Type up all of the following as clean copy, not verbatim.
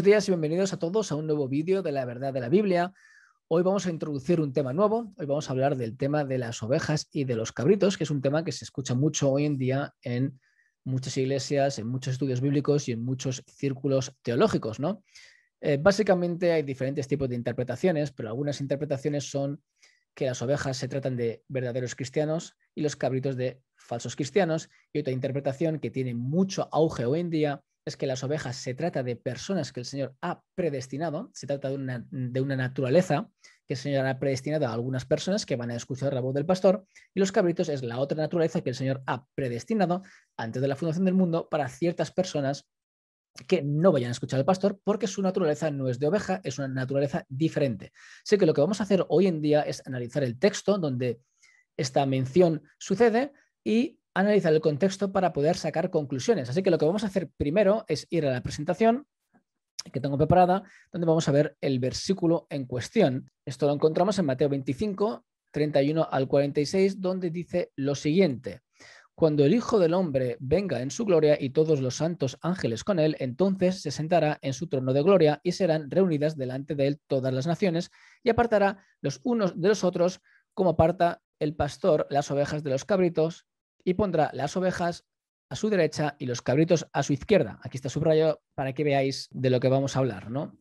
Buenos días y bienvenidos a todos a un nuevo vídeo de la verdad de la Biblia. Hoy vamos a introducir un tema nuevo. Hoy vamos a hablar del tema de las ovejas y de los cabritos, que es un tema que se escucha mucho hoy en día en muchas iglesias, en muchos estudios bíblicos y en muchos círculos teológicos, ¿no? Básicamente hay diferentes tipos de interpretaciones, pero algunas interpretaciones son que las ovejas se tratan de verdaderos cristianos y los cabritos de falsos cristianos. Y otra interpretación que tiene mucho auge hoy en día es que las ovejas se trata de personas que el Señor ha predestinado, se trata de una naturaleza que el Señor ha predestinado a algunas personas que van a escuchar la voz del pastor, y los cabritos es la otra naturaleza que el Señor ha predestinado antes de la fundación del mundo para ciertas personas que no vayan a escuchar al pastor porque su naturaleza no es de oveja, es una naturaleza diferente. Así que lo que vamos a hacer hoy en día es analizar el texto donde esta mención sucede y analizar el contexto para poder sacar conclusiones. Así que lo que vamos a hacer primero es ir a la presentación que tengo preparada, donde vamos a ver el versículo en cuestión. Esto lo encontramos en Mateo 25, 31 al 46, donde dice lo siguiente: cuando el Hijo del Hombre venga en su gloria y todos los santos ángeles con él, entonces se sentará en su trono de gloria y serán reunidas delante de él todas las naciones y apartará los unos de los otros como aparta el pastor las ovejas de los cabritos, y pondrá las ovejas a su derecha y los cabritos a su izquierda. Aquí está subrayado para que veáis de lo que vamos a hablar, ¿no?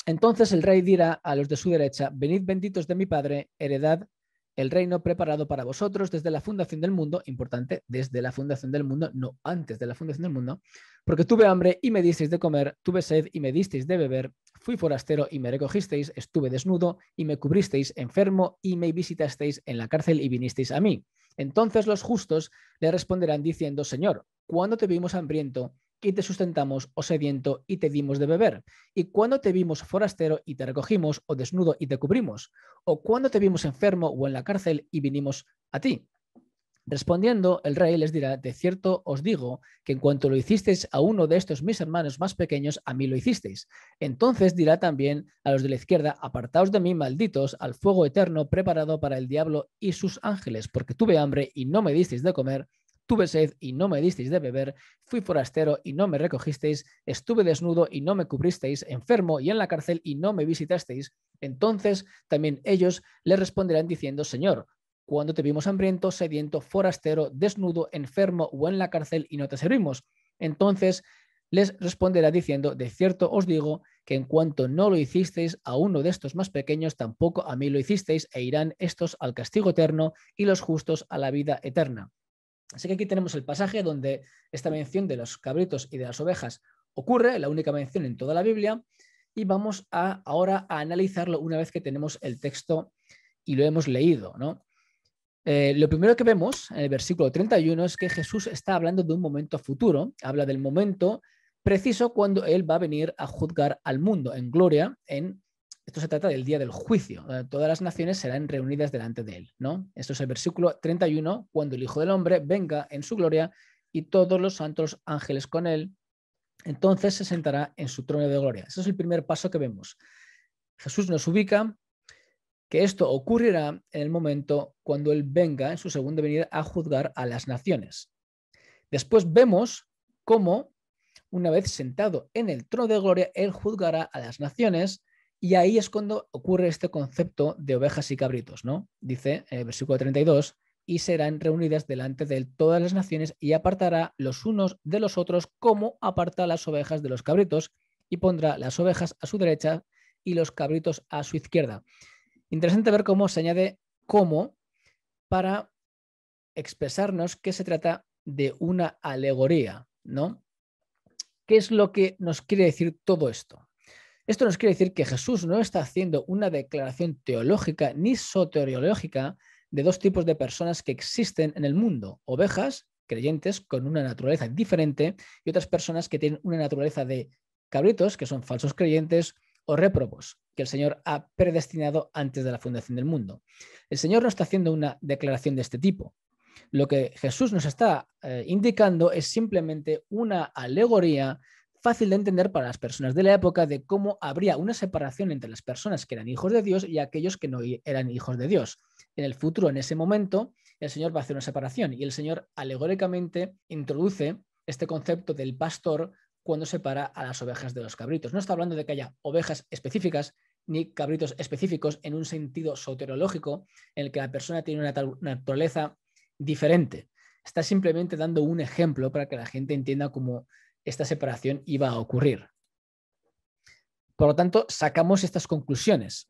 Entonces el rey dirá a los de su derecha: venid benditos de mi Padre, heredad el reino preparado para vosotros desde la fundación del mundo. Importante, desde la fundación del mundo, no antes de la fundación del mundo. Porque tuve hambre y me disteis de comer, tuve sed y me disteis de beber, fui forastero y me recogisteis, estuve desnudo y me cubristeis, enfermo y me visitasteis en la cárcel y vinisteis a mí. Entonces los justos le responderán diciendo: Señor, ¿cuándo te vimos hambriento y te sustentamos, o sediento y te dimos de beber? ¿Y cuándo te vimos forastero y te recogimos, o desnudo y te cubrimos? ¿O cuándo te vimos enfermo o en la cárcel y vinimos a ti? Respondiendo, el rey les dirá: de cierto os digo que en cuanto lo hicisteis a uno de estos mis hermanos más pequeños, a mí lo hicisteis. Entonces dirá también a los de la izquierda: apartaos de mí, malditos, al fuego eterno preparado para el diablo y sus ángeles, porque tuve hambre y no me disteis de comer, tuve sed y no me disteis de beber, fui forastero y no me recogisteis, estuve desnudo y no me cubristeis, enfermo y en la cárcel y no me visitasteis. Entonces también ellos le responderán diciendo: Señor, cuando te vimos hambriento, sediento, forastero, desnudo, enfermo o en la cárcel y no te servimos? Entonces les responderá diciendo: de cierto os digo que en cuanto no lo hicisteis a uno de estos más pequeños, tampoco a mí lo hicisteis, e irán estos al castigo eterno y los justos a la vida eterna. Así que aquí tenemos el pasaje donde esta mención de los cabritos y de las ovejas ocurre, la única mención en toda la Biblia, y vamos ahora a analizarlo una vez que tenemos el texto y lo hemos leído, ¿no? Lo primero que vemos en el versículo 31 es que Jesús está hablando de un momento futuro, habla del momento preciso cuando Él va a venir a juzgar al mundo en gloria. Esto se trata del día del juicio. Todas las naciones serán reunidas delante de Él, ¿no? Esto es el versículo 31, cuando el Hijo del Hombre venga en su gloria y todos los santos ángeles con Él, entonces se sentará en su trono de gloria. Ese es el primer paso que vemos. Jesús nos ubica que esto ocurrirá en el momento cuando Él venga en su segunda venida a juzgar a las naciones. Después vemos cómo, una vez sentado en el trono de gloria, Él juzgará a las naciones, y ahí es cuando ocurre este concepto de ovejas y cabritos, ¿no? Dice en el versículo 32, y serán reunidas delante de Él todas las naciones, y apartará los unos de los otros como aparta las ovejas de los cabritos, y pondrá las ovejas a su derecha y los cabritos a su izquierda. Interesante ver cómo se añade "como" para expresarnos que se trata de una alegoría, ¿no? ¿Qué es lo que nos quiere decir todo esto? Esto nos quiere decir que Jesús no está haciendo una declaración teológica ni soteriológica de dos tipos de personas que existen en el mundo: ovejas, creyentes, con una naturaleza diferente, y otras personas que tienen una naturaleza de cabritos, que son falsos creyentes o réprobos, que el Señor ha predestinado antes de la fundación del mundo. El Señor no está haciendo una declaración de este tipo. Lo que Jesús nos está indicando es simplemente una alegoría fácil de entender para las personas de la época de cómo habría una separación entre las personas que eran hijos de Dios y aquellos que no eran hijos de Dios. En el futuro, en ese momento, el Señor va a hacer una separación, y el Señor alegóricamente introduce este concepto del pastor cuando separa a las ovejas de los cabritos. No está hablando de que haya ovejas específicas ni cabritos específicos en un sentido soteriológico en el que la persona tiene una naturaleza diferente. Está simplemente dando un ejemplo para que la gente entienda cómo esta separación iba a ocurrir. Por lo tanto, sacamos estas conclusiones.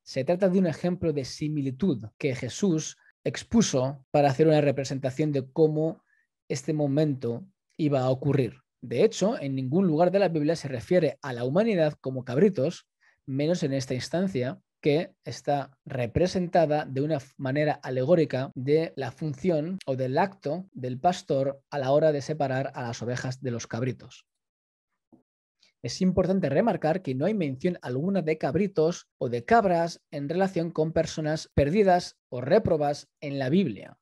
Se trata de un ejemplo de similitud que Jesús expuso para hacer una representación de cómo este momento iba a ocurrir. De hecho, en ningún lugar de la Biblia se refiere a la humanidad como cabritos, menos en esta instancia, que está representada de una manera alegórica de la función o del acto del pastor a la hora de separar a las ovejas de los cabritos. Es importante remarcar que no hay mención alguna de cabritos o de cabras en relación con personas perdidas o réprobas en la Biblia.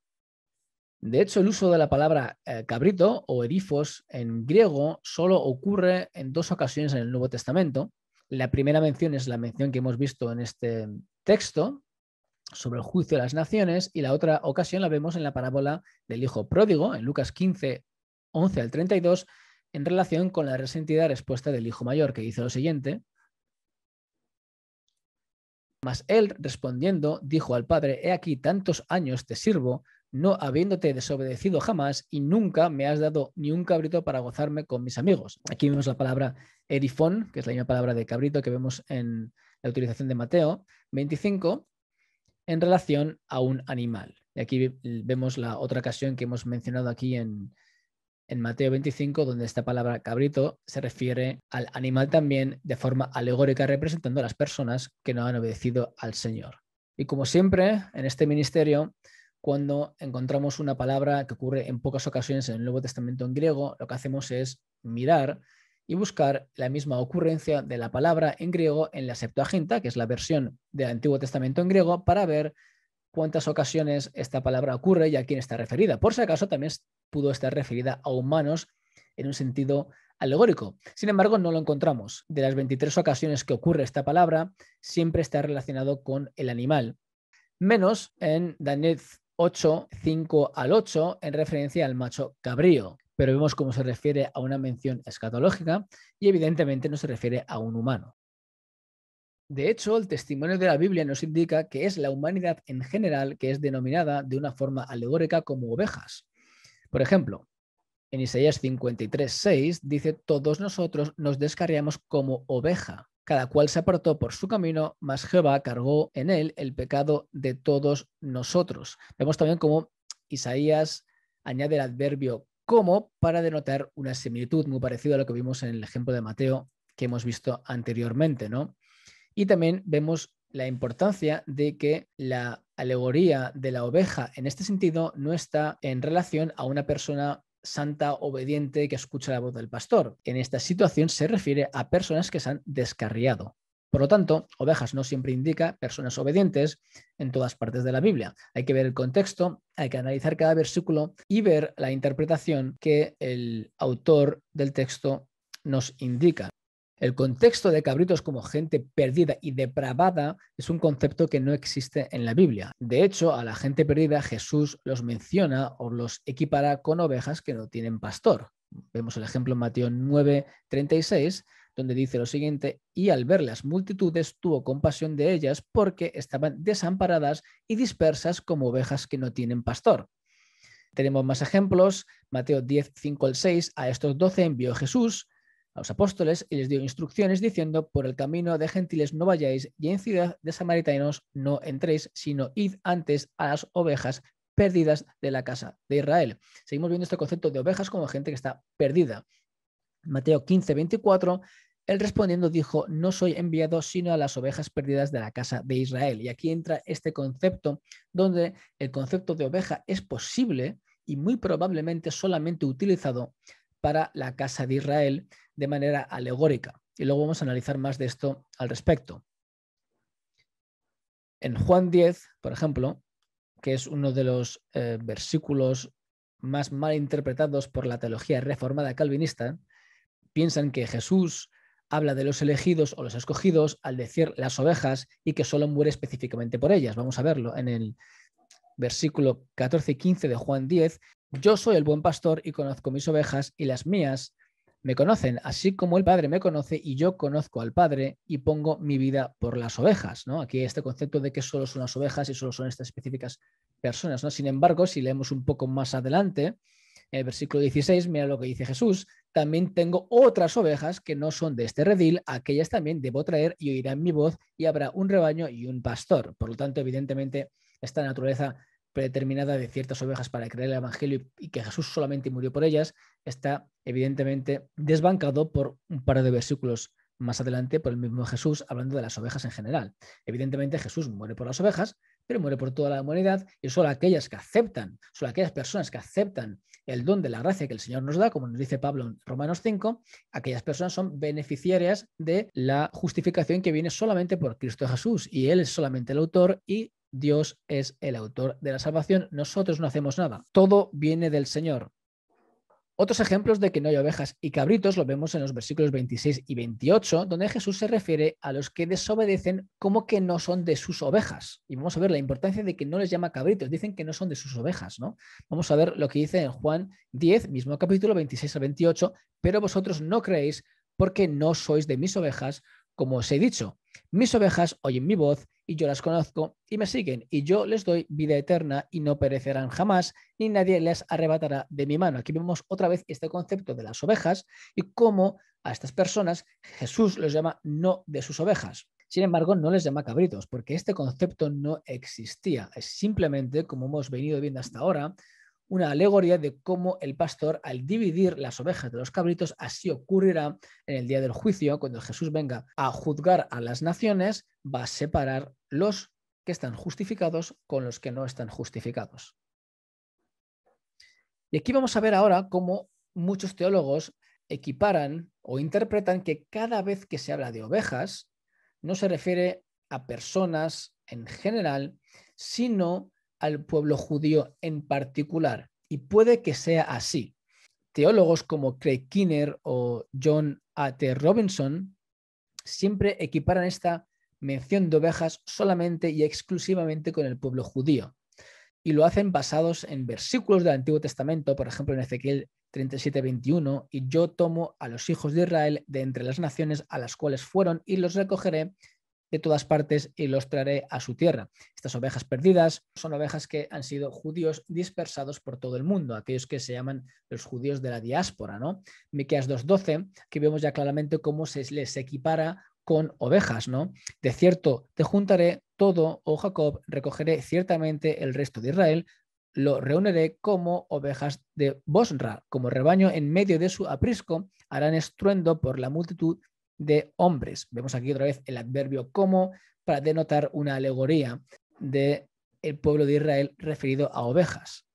De hecho, el uso de la palabra cabrito o erifos en griego solo ocurre en 2 ocasiones en el Nuevo Testamento. La primera mención es la mención que hemos visto en este texto sobre el juicio de las naciones, y la otra ocasión la vemos en la parábola del hijo pródigo, en Lucas 15, 11 al 32, en relación con la resentida respuesta del hijo mayor, que dice lo siguiente: mas él, respondiendo, dijo al padre: he aquí tantos años te sirvo, no habiéndote desobedecido jamás, y nunca me has dado ni un cabrito para gozarme con mis amigos. Aquí vemos la palabra erifón, que es la misma palabra de cabrito que vemos en la utilización de Mateo 25, en relación a un animal. Y aquí vemos la otra ocasión que hemos mencionado aquí en Mateo 25, donde esta palabra cabrito se refiere al animal también de forma alegórica, representando a las personas que no han obedecido al Señor. Y como siempre, en este ministerio, cuando encontramos una palabra que ocurre en pocas ocasiones en el Nuevo Testamento en griego, lo que hacemos es mirar y buscar la misma ocurrencia de la palabra en griego en la Septuaginta, que es la versión del Antiguo Testamento en griego, para ver cuántas ocasiones esta palabra ocurre y a quién está referida. Por si acaso, también pudo estar referida a humanos en un sentido alegórico. Sin embargo, no lo encontramos. De las 23 ocasiones que ocurre esta palabra, siempre está relacionado con el animal, menos en Daniel 8, 5 al 8, en referencia al macho cabrío. Pero vemos cómo se refiere a una mención escatológica y evidentemente no se refiere a un humano. De hecho, el testimonio de la Biblia nos indica que es la humanidad en general que es denominada de una forma alegórica como ovejas. Por ejemplo, en Isaías 53, 6 dice: todos nosotros nos descarriamos como oveja, cada cual se apartó por su camino, mas Jehová cargó en él el pecado de todos nosotros. Vemos también cómo Isaías añade el adverbio como para denotar una similitud muy parecida a lo que vimos en el ejemplo de Mateo que hemos visto anteriormente, ¿no? Y también vemos la importancia de que la alegoría de la oveja en este sentido no está en relación a una persona santa, obediente, que escucha la voz del pastor. En esta situación se refiere a personas que se han descarriado. Por lo tanto, ovejas no siempre indica personas obedientes en todas partes de la Biblia. Hay que ver el contexto, hay que analizar cada versículo y ver la interpretación que el autor del texto nos indica. El contexto de cabritos como gente perdida y depravada es un concepto que no existe en la Biblia. De hecho, a la gente perdida Jesús los menciona o los equipara con ovejas que no tienen pastor. Vemos el ejemplo en Mateo 9:36, donde dice lo siguiente: y al ver las multitudes tuvo compasión de ellas porque estaban desamparadas y dispersas como ovejas que no tienen pastor. Tenemos más ejemplos. Mateo 10:5 al 6, a estos 12 envió Jesús a los apóstoles y les dio instrucciones diciendo: por el camino de gentiles no vayáis y en ciudad de samaritanos no entréis, sino id antes a las ovejas perdidas de la casa de Israel. Seguimos viendo este concepto de ovejas como gente que está perdida. Mateo 15:24, él respondiendo dijo: no soy enviado sino a las ovejas perdidas de la casa de Israel. Y aquí entra este concepto donde el concepto de oveja es posible y muy probablemente solamente utilizado para la casa de Israel de manera alegórica. Y luego vamos a analizar más de esto al respecto. En Juan 10, por ejemplo, que es uno de los versículos más mal interpretados por la teología reformada calvinista, piensan que Jesús habla de los elegidos o los escogidos al decir las ovejas y que solo muere específicamente por ellas. Vamos a verlo en el versículo 14 y 15 de Juan 10. Yo soy el buen pastor y conozco mis ovejas y las mías me conocen, así como el Padre me conoce y yo conozco al Padre y pongo mi vida por las ovejas, ¿no? Aquí este concepto de que solo son las ovejas y solo son estas específicas personas, ¿no? Sin embargo, si leemos un poco más adelante, en el versículo 16, mira lo que dice Jesús: también tengo otras ovejas que no son de este redil, aquellas también debo traer y oirán mi voz y habrá un rebaño y un pastor. Por lo tanto, evidentemente, esta naturaleza predeterminada de ciertas ovejas para creer el Evangelio y que Jesús solamente murió por ellas, está evidentemente desbancado por un par de versículos más adelante por el mismo Jesús hablando de las ovejas en general. Evidentemente Jesús muere por las ovejas, pero muere por toda la humanidad y solo aquellas que aceptan, solo aquellas personas que aceptan el don de la gracia que el Señor nos da, como nos dice Pablo en Romanos 5, aquellas personas son beneficiarias de la justificación que viene solamente por Cristo Jesús y Él es solamente el autor y Dios es el autor de la salvación. Nosotros no hacemos nada. Todo viene del Señor. Otros ejemplos de que no hay ovejas y cabritos lo vemos en los versículos 26 y 28, donde Jesús se refiere a los que desobedecen como que no son de sus ovejas. Y vamos a ver la importancia de que no les llama cabritos, dicen que no son de sus ovejas, ¿no? Vamos a ver lo que dice en Juan 10, mismo capítulo 26 al 28, pero vosotros no creéis porque no sois de mis ovejas, como os he dicho. Mis ovejas oyen mi voz y yo las conozco y me siguen y yo les doy vida eterna y no perecerán jamás ni nadie les arrebatará de mi mano. Aquí vemos otra vez este concepto de las ovejas y cómo a estas personas Jesús los llama no de sus ovejas. Sin embargo, no les llama cabritos porque este concepto no existía. Es simplemente, como hemos venido viendo hasta ahora, una alegoría de cómo el pastor, al dividir las ovejas de los cabritos, así ocurrirá en el día del juicio, cuando Jesús venga a juzgar a las naciones, va a separar los que están justificados con los que no están justificados. Y aquí vamos a ver ahora cómo muchos teólogos equiparan o interpretan que cada vez que se habla de ovejas, no se refiere a personas en general, sino al pueblo judío en particular. Y puede que sea así. Teólogos como Craig Kinner o John A.T. Robinson siempre equiparan esta mención de ovejas solamente y exclusivamente con el pueblo judío. Y lo hacen basados en versículos del Antiguo Testamento, por ejemplo en Ezequiel 37:21, y yo tomo a los hijos de Israel de entre las naciones a las cuales fueron y los recogeré de todas partes y los traeré a su tierra. Estas ovejas perdidas son ovejas que han sido judíos dispersados por todo el mundo, aquellos que se llaman los judíos de la diáspora, ¿no? Miqueas 2:12, aquí vemos ya claramente cómo se les equipara con ovejas, ¿no? De cierto, te juntaré todo, oh Jacob, recogeré ciertamente el resto de Israel, lo reuniré como ovejas de Bosra, como rebaño en medio de su aprisco, harán estruendo por la multitud de hombres. Vemos aquí otra vez el adverbio como para denotar una alegoría del pueblo de Israel referido a ovejas.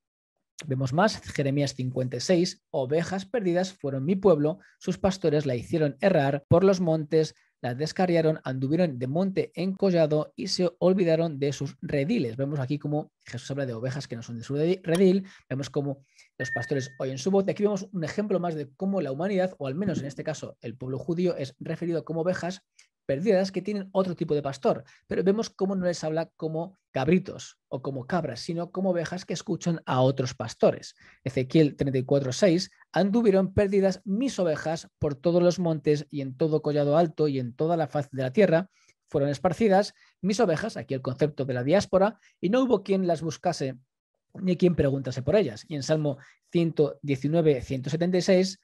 Vemos más, Jeremías 56, ovejas perdidas fueron mi pueblo, sus pastores la hicieron errar por los montes, la descarriaron, anduvieron de monte en collado y se olvidaron de sus rediles. Vemos aquí cómo Jesús habla de ovejas que no son de su redil, vemos cómo los pastores oyen su voz. Y aquí vemos un ejemplo más de cómo la humanidad, o al menos en este caso el pueblo judío, es referido como ovejas perdidas que tienen otro tipo de pastor, pero vemos cómo no les habla como cabritos o como cabras, sino como ovejas que escuchan a otros pastores. Ezequiel 34:6, anduvieron perdidas mis ovejas por todos los montes y en todo collado alto y en toda la faz de la tierra, fueron esparcidas mis ovejas, aquí el concepto de la diáspora, y no hubo quien las buscase ni quien preguntase por ellas. Y en Salmo 119, 176,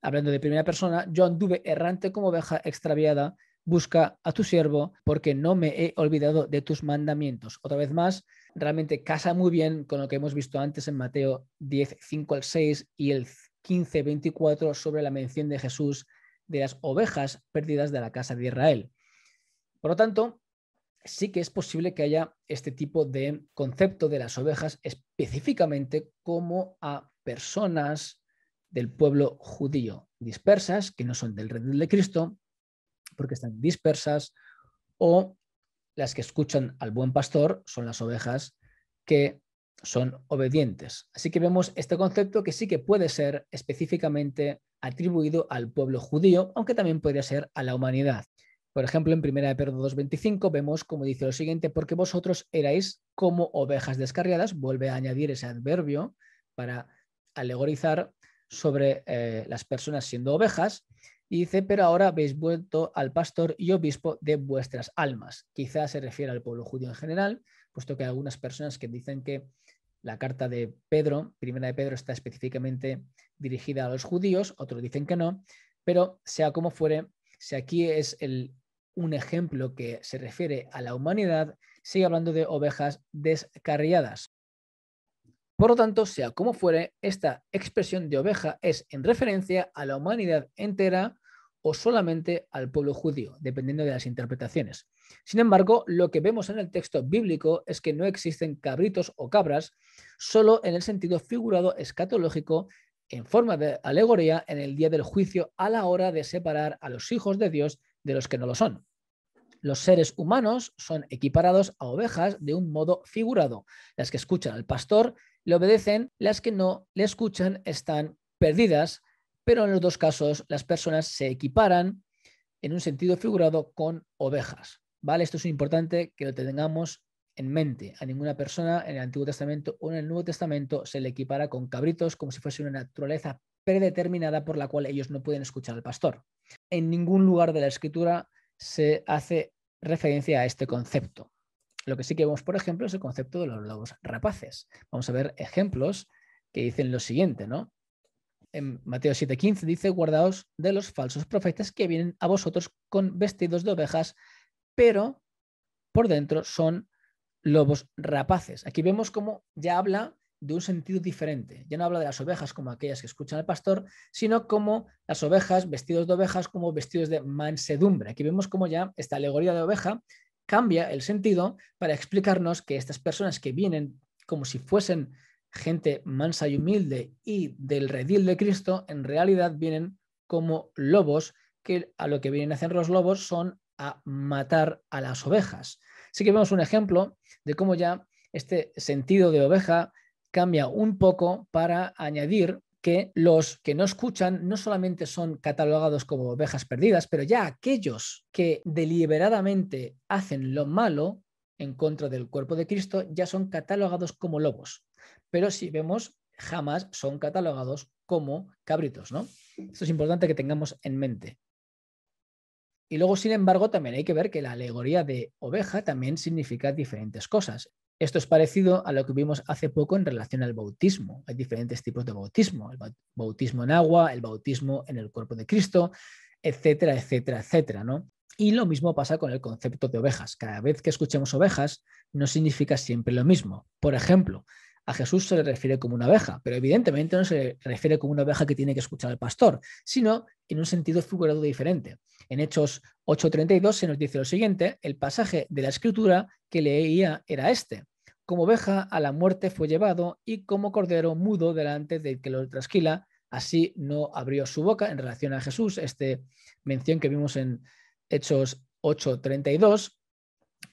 hablando de primera persona, yo anduve errante como oveja extraviada, busca a tu siervo porque no me he olvidado de tus mandamientos. Otra vez más, realmente casa muy bien con lo que hemos visto antes en Mateo 10, 5 al 6 y el 15, 24 sobre la mención de Jesús de las ovejas perdidas de la casa de Israel. Por lo tanto, sí que es posible que haya este tipo de concepto de las ovejas específicamente como a personas del pueblo judío dispersas, que no son del redil de Cristo, porque están dispersas, o las que escuchan al buen pastor son las ovejas que son obedientes. Así que vemos este concepto que sí que puede ser específicamente atribuido al pueblo judío, aunque también podría ser a la humanidad. Por ejemplo, en 1 Pedro 2:25 vemos como dice lo siguiente, porque vosotros erais como ovejas descarriadas, vuelve a añadir ese adverbio para alegorizar sobre las personas siendo ovejas, y dice, pero ahora habéis vuelto al pastor y obispo de vuestras almas. Quizás se refiere al pueblo judío en general, puesto que hay algunas personas que dicen que la carta de Pedro, primera de Pedro, está específicamente dirigida a los judíos, otros dicen que no, pero sea como fuere, si aquí es un ejemplo que se refiere a la humanidad, sigue hablando de ovejas descarriadas. Por lo tanto, sea como fuere, esta expresión de oveja es en referencia a la humanidad entera o solamente al pueblo judío, dependiendo de las interpretaciones. Sin embargo, lo que vemos en el texto bíblico es que no existen cabritos o cabras, solo en el sentido figurado escatológico, en forma de alegoría en el día del juicio a la hora de separar a los hijos de Dios de los que no lo son. Los seres humanos son equiparados a ovejas de un modo figurado. Las que escuchan al pastor le obedecen, las que no le escuchan están perdidas, pero en los dos casos las personas se equiparan en un sentido figurado con ovejas. ¿Vale? Esto es importante que lo tengamos en mente. A ninguna persona en el Antiguo Testamento o en el Nuevo Testamento se le equipara con cabritos como si fuese una naturaleza predeterminada por la cual ellos no pueden escuchar al pastor. En ningún lugar de la Escritura se hace referencia a este concepto. Lo que sí que vemos, por ejemplo, es el concepto de los lobos rapaces. Vamos a ver ejemplos que dicen lo siguiente, ¿no? En Mateo 7:15 dice, guardaos de los falsos profetas que vienen a vosotros con vestidos de ovejas, pero por dentro son lobos rapaces. Aquí vemos cómo ya habla de un sentido diferente. Ya no habla de las ovejas como aquellas que escuchan al pastor, sino como las ovejas, vestidos de ovejas, como vestidos de mansedumbre. Aquí vemos cómo ya esta alegoría de oveja cambia el sentido para explicarnos que estas personas que vienen como si fuesen gente mansa y humilde y del redil de Cristo, en realidad vienen como lobos, que a lo que vienen a hacer los lobos son a matar a las ovejas. Así que vemos un ejemplo de cómo ya este sentido de oveja cambia un poco para añadir que los que no escuchan no solamente son catalogados como ovejas perdidas, pero ya aquellos que deliberadamente hacen lo malo en contra del cuerpo de Cristo ya son catalogados como lobos. Pero si vemos, jamás son catalogados como cabritos, ¿no? Esto es importante que tengamos en mente. Y luego, sin embargo, también hay que ver que la alegoría de oveja también significa diferentes cosas. Esto es parecido a lo que vimos hace poco en relación al bautismo. Hay diferentes tipos de bautismo. El bautismo en agua, el bautismo en el cuerpo de Cristo, etcétera, etcétera, etcétera, ¿no? Y lo mismo pasa con el concepto de ovejas. Cada vez que escuchemos ovejas, no significa siempre lo mismo. Por ejemplo, a Jesús se le refiere como una oveja, pero evidentemente no se le refiere como una oveja que tiene que escuchar al pastor, sino en un sentido figurado diferente. En Hechos 8:32 se nos dice lo siguiente, el pasaje de la escritura que leía era este. Como oveja a la muerte fue llevado y como cordero mudo delante del que lo trasquila, así no abrió su boca. En relación a Jesús, esta mención que vimos en Hechos 8:32,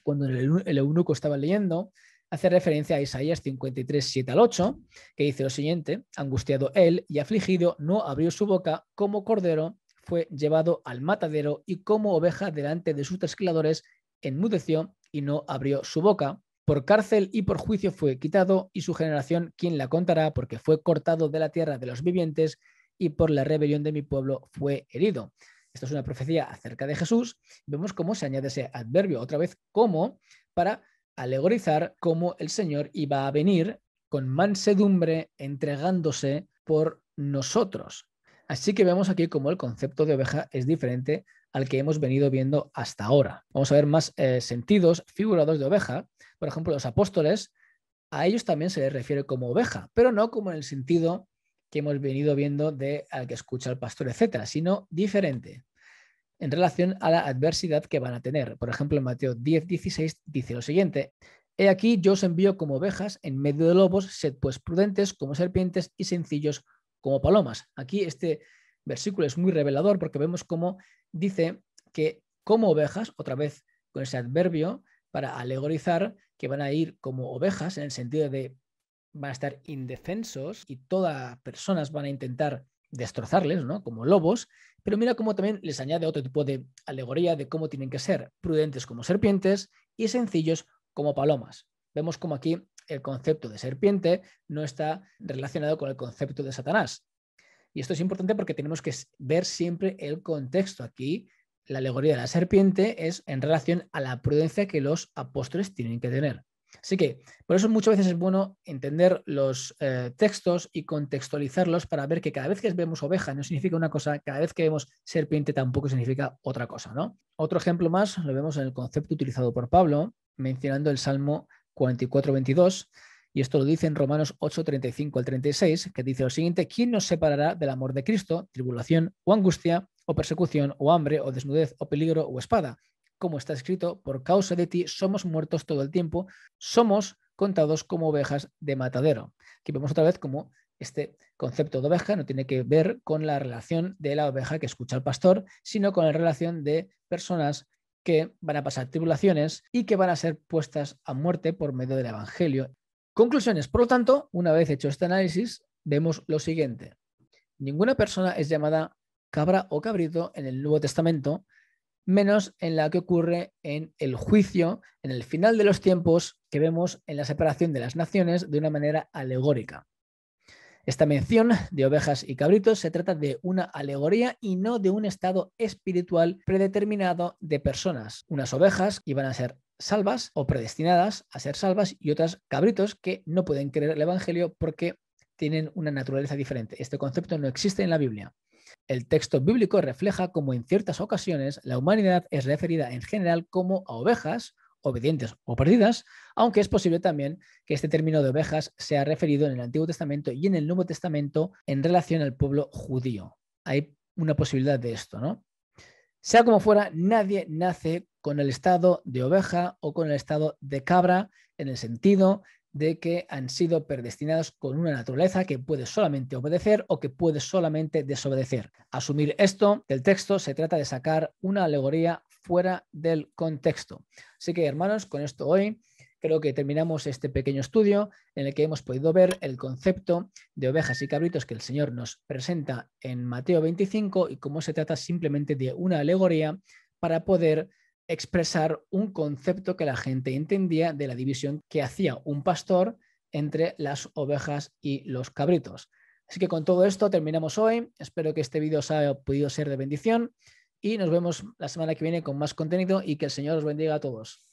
cuando el eunuco estaba leyendo, hace referencia a Isaías 53, 7 al 8, que dice lo siguiente, angustiado él y afligido, no abrió su boca, como cordero fue llevado al matadero y como oveja delante de sus trasquiladores, enmudeció y no abrió su boca. Por cárcel y por juicio fue quitado y su generación, ¿quién la contará? Porque fue cortado de la tierra de los vivientes y por la rebelión de mi pueblo fue herido. Esto es una profecía acerca de Jesús. Vemos cómo se añade ese adverbio otra vez como para alegorizar cómo el Señor iba a venir con mansedumbre entregándose por nosotros. Así que vemos aquí cómo el concepto de oveja es diferente al que hemos venido viendo hasta ahora. Vamos a ver más sentidos figurados de oveja. Por ejemplo, los apóstoles, a ellos también se les refiere como oveja, pero no como en el sentido que hemos venido viendo de al que escucha al pastor, etcétera, sino diferente en relación a la adversidad que van a tener. Por ejemplo, en Mateo 10:16 dice lo siguiente, he aquí yo os envío como ovejas en medio de lobos, sed pues prudentes como serpientes y sencillos como palomas. Aquí este versículo es muy revelador porque vemos cómo dice que como ovejas, otra vez con ese adverbio, para alegorizar que van a ir como ovejas en el sentido de van a estar indefensos y todas personas van a intentar destrozarles, ¿no? Como lobos, pero mira cómo también les añade otro tipo de alegoría de cómo tienen que ser prudentes como serpientes y sencillos como palomas. Vemos como aquí el concepto de serpiente no está relacionado con el concepto de Satanás. Y esto es importante porque tenemos que ver siempre el contexto. Aquí la alegoría de la serpiente es en relación a la prudencia que los apóstoles tienen que tener. Así que por eso muchas veces es bueno entender los textos y contextualizarlos para ver que cada vez que vemos oveja no significa una cosa, cada vez que vemos serpiente tampoco significa otra cosa, ¿no? Otro ejemplo más lo vemos en el concepto utilizado por Pablo, mencionando el Salmo 44:22, y esto lo dice en Romanos 8:35 al 36, que dice lo siguiente: ¿quién nos separará del amor de Cristo? Tribulación o angustia o persecución o hambre o desnudez o peligro o espada. Como está escrito, por causa de ti somos muertos todo el tiempo, somos contados como ovejas de matadero. Aquí vemos otra vez cómo este concepto de oveja no tiene que ver con la relación de la oveja que escucha al pastor, sino con la relación de personas que van a pasar tribulaciones y que van a ser puestas a muerte por medio del Evangelio. Conclusiones. Por lo tanto, una vez hecho este análisis, vemos lo siguiente. Ninguna persona es llamada cabra o cabrito en el Nuevo Testamento, menos en la que ocurre en el juicio, en el final de los tiempos, que vemos en la separación de las naciones de una manera alegórica. Esta mención de ovejas y cabritos se trata de una alegoría y no de un estado espiritual predeterminado de personas. Unas ovejas iban a ser salvas o predestinadas a ser salvas y otras cabritos que no pueden creer el Evangelio porque tienen una naturaleza diferente. Este concepto no existe en la Biblia. El texto bíblico refleja cómo en ciertas ocasiones la humanidad es referida en general como a ovejas, obedientes o perdidas, aunque es posible también que este término de ovejas sea referido en el Antiguo Testamento y en el Nuevo Testamento en relación al pueblo judío. Hay una posibilidad de esto, ¿no? Sea como fuera, nadie nace con el estado de oveja o con el estado de cabra en el sentido de que han sido predestinados con una naturaleza que puede solamente obedecer o que puede solamente desobedecer. Asumir esto del texto se trata de sacar una alegoría fuera del contexto. Así que, hermanos, con esto hoy creo que terminamos este pequeño estudio en el que hemos podido ver el concepto de ovejas y cabritos que el Señor nos presenta en Mateo 25 y cómo se trata simplemente de una alegoría para poder expresar un concepto que la gente entendía de la división que hacía un pastor entre las ovejas y los cabritos. Así que con todo esto terminamos hoy. Espero que este vídeo os haya podido ser de bendición y nos vemos la semana que viene con más contenido y que el Señor os bendiga a todos.